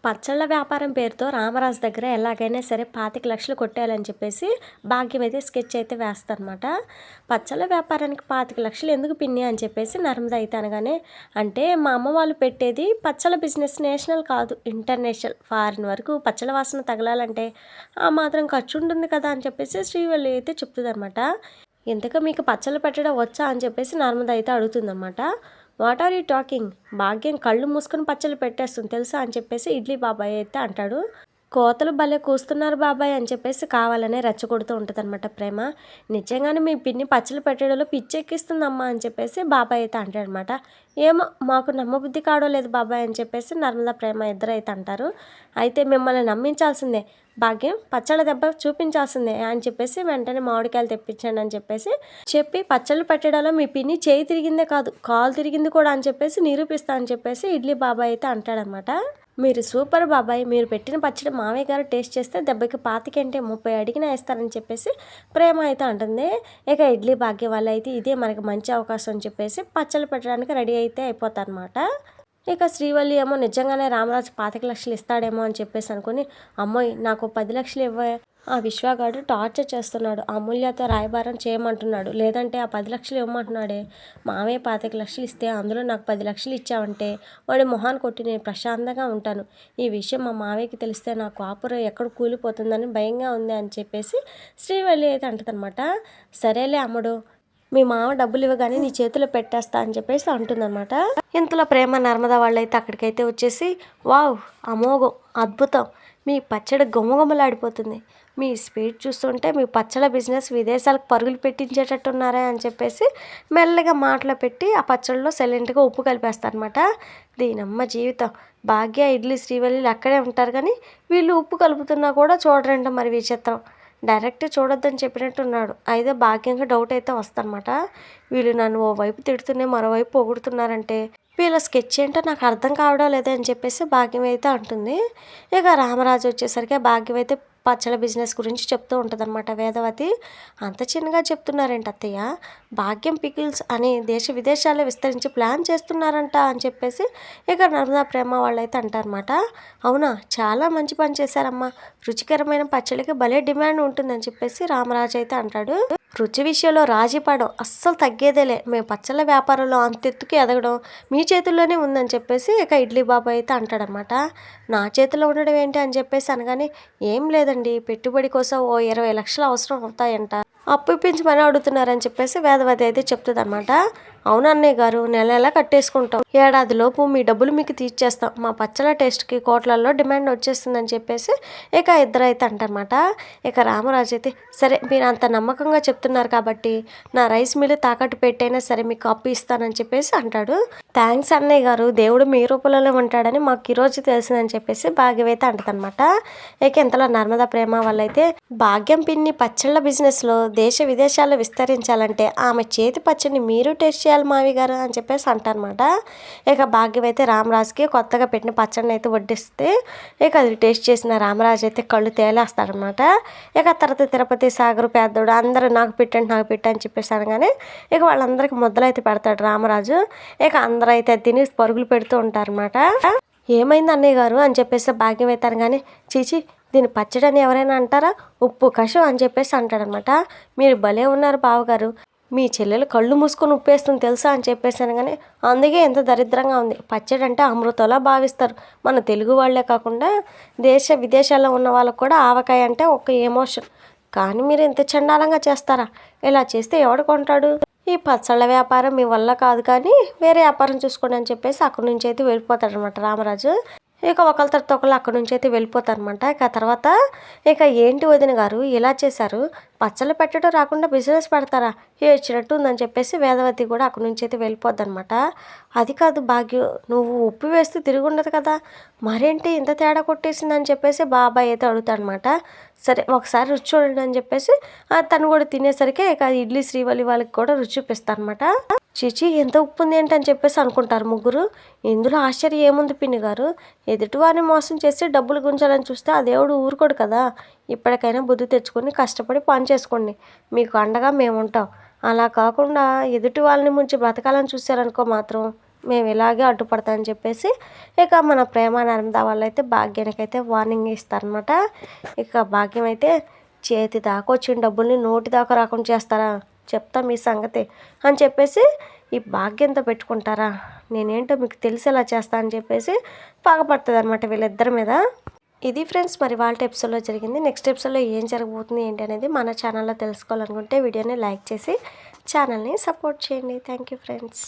పచ్చళ్ళ వ్యాపారం పేరుతో రామరాజు దగ్గర ఎలాగైనా సరే 25,00,000 కొట్టేయాలని చెప్పేసి భాగ్యం అయితే స్కెచ్ అయితే వేస్తారనమాట. పచ్చళ్ళ వ్యాపారానికి 25,00,000 ఎందుకు పిన్ని అని చెప్పేసి నర్మద అయితే అనగానే, అంటే మా అమ్మ వాళ్ళు పెట్టేది పచ్చళ్ళ బిజినెస్ నేషనల్ కాదు ఇంటర్నేషనల్. ఫారిన్ వరకు పచ్చళ్ళ వాసన తగలాలంటే ఆ మాత్రం ఖర్చు ఉంటుంది కదా అని చెప్పేసి శ్రీవల్లి అయితే చెప్తుందనమాట. ఇంతకు మీకు పచ్చళ్ళు పెట్టడం వచ్చా అని చెప్పేసి నర్మద అయితే అడుగుతుందన్నమాట. What are you talking? Bhagyam కళ్ళు మూసుకొని పచ్చళ్ళు పెట్టేస్తుంది తెలుసా అని చెప్పేసి ఇడ్లీ బాబాయ్ అయితే అంటాడు. కోతలు భలే కూస్తున్నారు బాబాయ్ అని చెప్పేసి కావాలనే రెచ్చగొడుతూ ఉంటుందన్నమాట ప్రేమ. నిజంగానే మీ పిన్ని పచ్చళ్ళు పెట్టడంలో పిచ్చెక్కిస్తుందమ్మా అని చెప్పేసి బాబాయ్ అయితే అంటాడనమాట. ఏమో మాకు నమ్మబుద్ధి కావడం లేదు బాబాయ్ అని చెప్పేసి నర్మద ప్రేమ ఇద్దరు అయితే అంటారు. అయితే మిమ్మల్ని నమ్మించాల్సిందే, భాగ్యం పచ్చళ్ళ దెబ్బ చూపించాల్సిందే అని చెప్పేసి వెంటనే మామిడికాయలు తెప్పించండి అని చెప్పి పచ్చళ్ళు పెట్టడంలో మీ పిన్ని చేయి తిరిగిందే కాదు కాలు తిరిగింది కూడా అని చెప్పేసి నిరూపిస్తా అని చెప్పేసి ఇడ్లీ బాబాయ్ అయితే అంటాడనమాట. మీరు సూపర్ బాబాయ్, మీరు పెట్టిన పచ్చడి మామయ్య గారు టేస్ట్ చేస్తే దెబ్బకి 25 30 అడిగినా ఇస్తారని చెప్పేసి ప్రేమ అయితే అంటుంది. ఇక ఇడ్లీ భాగ్యం వల్ల అయితే ఇదే మనకి మంచి అవకాశం అని చెప్పేసి పచ్చళ్ళు పెట్టడానికి రెడీ అయితే అయిపోతారనమాట. ఇక శ్రీవల్లి ఏమో నిజంగానే రామరాజు 25,00,000 ఇస్తాడేమో అని చెప్పేసి అనుకుని, అమ్మోయ్ నాకు 10,00,000 ఇవ్వ, ఆ విశ్వగాడు టార్చర్ చేస్తున్నాడు, అమూల్యతో రాయబారం చేయమంటున్నాడు, లేదంటే ఆ 10,00,000 ఇవ్వమంటున్నాడే. మామయ్య 25,00,000 ఇస్తే అందులో నాకు 10,00,000 ఇచ్చావంటే వాడి మొహాన్ని కొట్టి నేను ప్రశాంతంగా ఉంటాను. ఈ విషయం మా మామయ్యకి తెలిస్తే నా కాపురం ఎక్కడ కూలిపోతుందని భయంగా ఉంది అని చెప్పేసి శ్రీవల్లి అయితే అంటదనమాట. సరేలే అమ్ముడు, మీ మామ డబ్బులు ఇవ్వగానే నీ చేతిలో పెట్టేస్తా అని చెప్పేసి అంటుందన్నమాట. ఇంతలో ప్రేమ నర్మదా వాళ్ళైతే అక్కడికైతే వచ్చేసి, వావ్ అమోఘం అద్భుతం, మీ పచ్చడి గుమ్మగుమ్మలాడిపోతుంది, మీ స్పీడ్ చూస్తుంటే మీ పచ్చళ్ళ బిజినెస్ విదేశాలకు పరుగులు పెట్టించేటట్టున్నారా అని చెప్పేసి మెల్లగా మాటలు పెట్టి ఆ పచ్చళ్ళలో సైలెంట్గా ఉప్పు కలిపేస్తారనమాట. దీనమ్మ జీవితం, భాగ్య ఇడ్లీ శ్రీవల్లిలు అక్కడే ఉంటారు కానీ వీళ్ళు ఉప్పు కలుపుతున్నా కూడా చూడరంట మరి విచిత్రం. డైరెక్ట్ చూడొద్దని చెప్పినట్టున్నాడు. అయితే భాగ్యంగా డౌట్ అయితే వస్తుందన్నమాట. వీళ్ళు నన్ను ఓవైపు తిడుతూనే మరోవైపు పొగుడుతున్నారంటే వీళ్ళ స్కెచ్ ఏంటో నాకు అర్థం కావడం లేదని చెప్పేసి భాగ్యం అయితే అంటుంది. ఇక రామరాజు వచ్చేసరికి భాగ్యం అయితే పచ్చళ్ళ బిజినెస్ గురించి చెప్తూ ఉంటుందన్నమాట. వేదవతి, అంత చిన్నగా చెప్తున్నారేంటి అత్తయ్య, భాగ్యం పికిల్స్ అని దేశ విదేశాల్లో విస్తరించి ప్లాన్ చేస్తున్నారంట అని చెప్పేసి ఇక నర్మదా ప్రేమ వాళ్ళైతే అంటారన్నమాట. అవునా, చాలా మంచి పని చేశారమ్మా, రుచికరమైన పచ్చళ్ళకి భలే డిమాండ్ ఉంటుందని చెప్పేసి రామరాజు అయితే అంటాడు. రుచి విషయంలో రాజీ పడం అస్సలు తగ్గేదేలే, మేము పచ్చళ్ళ వ్యాపారంలో అంతెత్తుకి ఎదగడం మీ చేతుల్లోనే ఉందని చెప్పేసి ఇక ఇడ్లీ బాబు అయితే అంటాడనమాట. నా చేతిలో ఉండడం ఏంటి అని చెప్పేసి అనగానే, ఏం లేదండి, పెట్టుబడి కోసం ఓ 20,00,000 అవసరం అవుతాయంట, అప్పు ఇప్పించి మరీ అడుగుతున్నారని చెప్పేసి వేదవతి అయితే చెప్తుంది అనమాట. అవునన్నయ్య గారు, నెల నెల కట్టేసుకుంటాం, ఏడాదిలోపు మీ డబ్బులు మీకు తీర్చేస్తాం, మా పచ్చళ్ళ టేస్ట్కి కోట్లల్లో డిమాండ్ వచ్చేస్తుందని చెప్పేసి ఇక ఇద్దరు అయితే అంటారన్నమాట. ఇక రామరాజు అయితే, సరే మీరు అంత నమ్మకంగా చెప్తున్నారు కాబట్టి నా రైస్ మిల్లు తాకట్టు పెట్టైనా సరే మీకు అప్పు ఇస్తానని చెప్పేసి అంటాడు. థ్యాంక్స్ అన్నయ్య గారు, దేవుడు మీ రూపంలోనే ఉంటాడని మాకు ఈరోజు తెలిసిందని చెప్పేసి భాగ్యం అయితే అంటదనమాట. ఇక ఇంతలో నర్మదా ప్రేమ వాళ్ళైతే, భాగ్యం పిన్ని పచ్చళ్ళ బిజినెస్లో దేశ విదేశాల్లో విస్తరించాలంటే ఆమె చేతి పచ్చడిని మీరు టేస్ట్ చేయాలి మావి గారు అని చెప్పేసి అంటారనమాట. ఇక భాగ్యం అయితే రామరాజుకి కొత్తగా పెట్టిన పచ్చడిని అయితే వడ్డిస్తే ఇక అది టేస్ట్ చేసిన రామరాజు అయితే కళ్ళు తేలేస్తాడనమాట. ఇక తర్వాత తిరుపతి సాగరు పెద్దోడు అందరూ నాకు పెట్టండి అని చెప్పేసి అనగానే ఇక వాళ్ళందరికీ ముద్దలు అయితే పెడతాడు రామరాజు. ఇక అందరూ అయితే తిని పరుగులు పెడుతూ ఉంటారనమాట. ఏమైంది అన్నయ్య గారు అని చెప్పేసి భాగ్యం అయితే అనగానే, చీచి దీని పచ్చడి అని ఎవరైనా అంటారా, ఉప్పు కషం అని చెప్పేసి అంటాడనమాట. మీరు భలే ఉన్నారు బావగారు, మీ చెల్లెలు కళ్ళు మూసుకొని ఉప్పేస్తుంది తెలుసా అని చెప్పేసాను. కానీ అందుకే ఎంత దరిద్రంగా ఉంది, పచ్చడి అంటే అమృతంలా భావిస్తారు మన తెలుగు వాళ్ళే కాకుండా దేశ విదేశాల్లో ఉన్న వాళ్ళకు కూడా ఆవకాయ అంటే ఒక ఎమోషన్. కానీ మీరు ఇంత చండాలంగా చేస్తారా, ఇలా చేస్తే ఎవడు కొంటాడు, ఈ పచ్చళ్ళ వ్యాపారం మీ వల్ల కాదు కానీ వేరే వ్యాపారం చూసుకోండి అని చెప్పేసి అక్కడి నుంచి అయితే వెళ్ళిపోతాడు అనమాట రామరాజు. ఇక ఒకళ్ళ తర్వాత ఒకళ్ళు అక్కడి నుంచి అయితే వెళ్ళిపోతారనమాట. ఇక తర్వాత ఇక ఏంటి వదిన గారు ఇలా చేశారు, పచ్చళ్ళు పెట్టడం రాకుండా బిజినెస్ పెడతారా, ఏడ్చినట్టు ఉందని చెప్పేసి వేదవతి కూడా అక్కడి నుంచి అయితే వెళ్ళిపోద్ది అనమాట. అది కాదు భాగ్యం, నువ్వు ఉప్పు వేస్తే తిరిగి ఉండదు కదా, మరేంటి ఇంత తేడా కొట్టేసిందని చెప్పేసి బాబాయ్ అయితే అడుగుతాడనమాట. సరే ఒకసారి రుచి చూడండి అని చెప్పేసి తను కూడా తినేసరికి ఇక ఇడ్లీ శ్రీవల్లి వాళ్ళకి కూడా రుచి చూపిస్తారనమాట. చిచి ఎంత ఉప్పు ఉంది ఏంటని చెప్పేసి అనుకుంటారు ముగ్గురు. ఇందులో ఆశ్చర్యం ఏముంది పిన్ని గారు, ఎదుటివారిని మోసం చేసి డబ్బులు గుంచాలని చూస్తే ఆ దేవుడు ఊరుకోడు కదా, ఇప్పటికైనా బుద్ధి తెచ్చుకొని కష్టపడి పని చేసుకోండి, మీకు అండగా మేము ఉంటాం, అలా కాకుండా ఎదుటి వాళ్ళని ముంచి బ్రతకాలని చూశారనుకో మాత్రం మేము ఇలాగే అడ్డుపడతామని చెప్పేసి ఇక మన ప్రేమ నర్మదా వాళ్ళైతే భాగ్యానికి అయితే వార్నింగ్ ఇస్తారనమాట. ఇక భాగ్యం అయితే చేతి దాకా వచ్చిన డబ్బుల్ని నోటి దాకా రాకుండా చేస్తారా, చెప్తా మీ సంగతి అని చెప్పేసి ఈ భాగ్యంతో పెట్టుకుంటారా, నేనేంటో మీకు తెలిసేలా చేస్తా అని చెప్పేసి పగపడుతుంది అనమాట వీళ్ళిద్దరి మీద. ఇది ఫ్రెండ్స్ మరి వాళ్ళ ఎపిసోడ్లో జరిగింది. నెక్స్ట్ ఎపిసోడ్లో ఏం జరగబోతుంది ఏంటి అనేది మన ఛానల్లో తెలుసుకోవాలనుకుంటే వీడియోని లైక్ చేసి ఛానల్ని సపోర్ట్ చేయండి. Thank you friends.